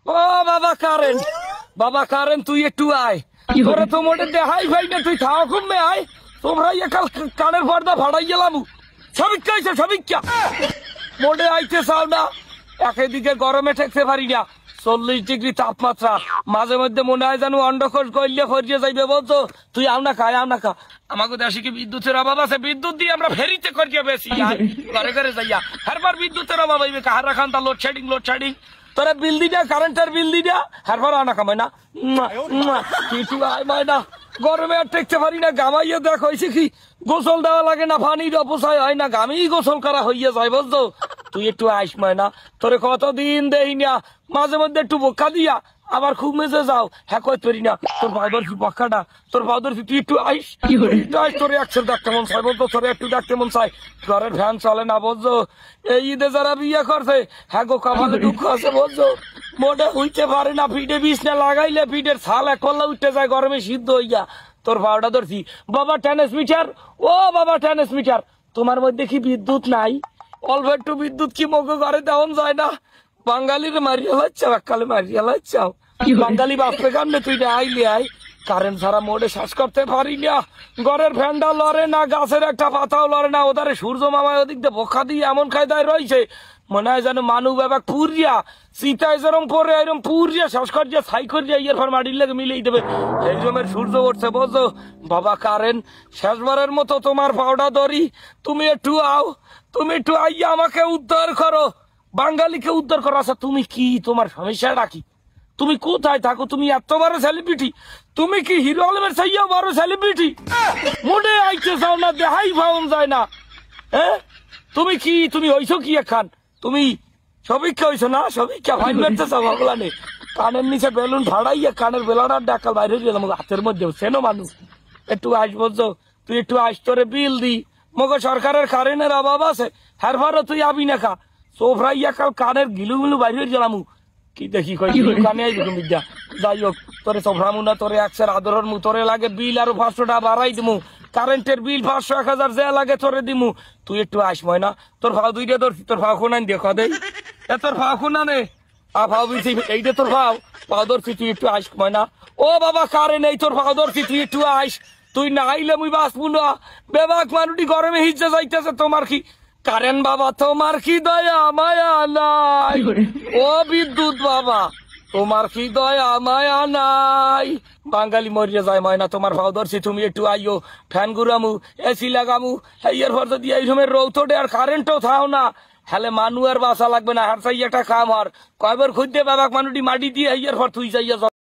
ও বাবা কারেন তুই একটু আয়, তোরা তো মোটে দেখাই ভাই না, তুই খাওয়া কমবে আয়। তোমরা একাল কানের পর্দা ভাড়াই গেলাম, সবিক্ষা আইছে সবিক্ষা মোটে আইতে চাও না। একদিকে গরমে ঠেকতে পারি না, 40 ডিগ্রি তাপমাত্রা, মাঝে মধ্যে মনে হয় যেন অন্ডকোষ গইলে ফরিয়ে যাইবে। বলছো তুই আও না খা। আমাকে দেশে কি বিদ্যুতের অভাব আছে? বিদ্যুৎ দিয়ে আমরা ফেরিতে করিয়ে বেশি ঘরে ঘরে যাইয়া হারবার বিদ্যুতের অভাব হইবে। কাহার রাখান তা লোডশেডিং তোরা বিল দিটা, কারেন্টের বিল দিটা হারবার আনা কামাই না কিছু আয় মায় না। গরমে আর টেকতে পারি না, গামাইয়ে দেখ হয়েছে কি গোসল দেওয়া লাগে না, পানির অপচয় হয় না, গামেই গোসল করা হইয়া যায়। বুঝছো তুই একটু আইস মায় না, তোরে কতদিন দেই না, মাঝে মধ্যে একটু বোকা দিয়া আবার খুব মেজে যাও। হ্যাঁ কই তৈরি না, তোর ভাউদর কি পক্ষাটা, তোর ভাউদর তুই একটু আইস, তোরে একশো ডাকতে মন চাই। বলতো তোরে একটু ডাকতে মন চাই, ঘরের ফ্যান চলে না। বুঝছো এই ঈদে যারা বিয়ে করছে হ্যাঁ গো কপালে দুঃখ আছে। বুঝছো মোটে উঠতে পারে না, পিঠে বিছনা লাগাইলে পিঠের ছাল এক করলে উঠতে যায়, গরমে সিদ্ধ হইয়া। তোর ভাওটা ধরছি বাবা ট্রান্সমিটার, ও বাবা ট্রান্সমিটার, তোমার মধ্যে কি বিদ্যুৎ নাই? অল্প একটু বিদ্যুৎ কি মগে ঘরে দেওয়া যায় না? বাঙালির মারিয়া লাচ্ছাও, এককালে মারিয়া লাচ্ছাও। বাঙালি বাপরে কামনে তুই আইলি আই, কারেন্ট ছাড়া মোড়ে শ্বাস করতে পারি না, ঘরের ফ্যানটা লড়ে না, গাছের একটা পাতাও লড়ে না। ওধারে সূর্য মামায় ওদিক দিয়ে বোকা দিয়ে এমন কায়দায় রয়েছে, মনে হয় যেন মানু বাবা পুরিয়া সীতায় যেরম পরে এরম পুরিয়া শ্বাস করিয়া ছাই করিয়া ইয়ের পর মাটির লেগে মিলিয়ে দেবে, এই জমের সূর্য উঠছে। বোঝো বাবা কারেন্ট শেষবারের মতো তোমার পাউডা ধরি, তুমি একটু আও, তুমি একটু আইয়া আমাকে উদ্ধার করো, বাঙালিকে উদ্ধার করো। আচ্ছা তুমি কি, তোমার সমস্যাটা কি? তুমি কোথায় থাকো? তুমি এত বড় সেলিব্রিটি, তুমি কি হিরো আলমের চাইয়া বড় সেলিব্রিটি? মনে আইতে চাও না, দেখাই পাওয়া যায় না। হ্যাঁ তুমি কি, তুমি হইছো কি এখান? তুমি সবিক্ষা হইছো না? সবিক্ষা ফাইন বেড়তে চাও ভাবলা নেই, কানের নিচে বেলুন ভাড়াইয়া কানের বেলাটার ডাকাল বাইরে গেলাম হাতের মধ্যে সেনো মানুষ। একটু আস বলছো, তুই একটু আস, তোরে বিল দি, মগে সরকারের কারেন্টের অভাব আছে, হ্যার ভারও তুই আবি না খা, সোফরাইয়া কাল কানের গিলু মিলু বাইরে গেলাম কি দেখি কানে আইবি বিদ্যা। যাই হোক তোরে সোফরামু না, তোরে একশের আদরের মু, তোরে লাগে বিল আরো 500 টাকা বাড়াই দিমু, কারেন্টের বিল 500 1000 যা লাগে তোরে দিমু। তুই একটু আস ময় না, তোর ভাও দুইটা ধরছি, তোর ভাও খুনান দেখো দে, তোর ভাও খুনা নে ভাও বিছি এইটা তোর ভাও ধরছি, তুই একটু আস ময় না। ও বাবা কারে নেই, তোর ভাও ধরছি, তুই একটু আস, তুই না আইলে মুই বাঁচবো না। বেবাক মানুষটি গরমে হিজে যাইতেছে, তোমার কি কারেন্ট বাবা, তোমার কি দয়া মায়া নাই? ও বিদ্যুৎ বাবা তোমার কি দয়া মায়া নাই? বাঙালি মরিয়া যায় ময়না, তোমার ভাও ধরছি, তুমি একটু আইও, ফ্যান ঘুরামু, এসি লাগামু, এর পর যদি এই সময় রৌতটে আর কারেন্টও থাও না, হলে মানু আর বাসা লাগবে না, হার চাই একটা কাম হর কয়বার খুঁজতে বাবাক মানুষটি মাটি দিয়ে এর পর তুই যাইয়া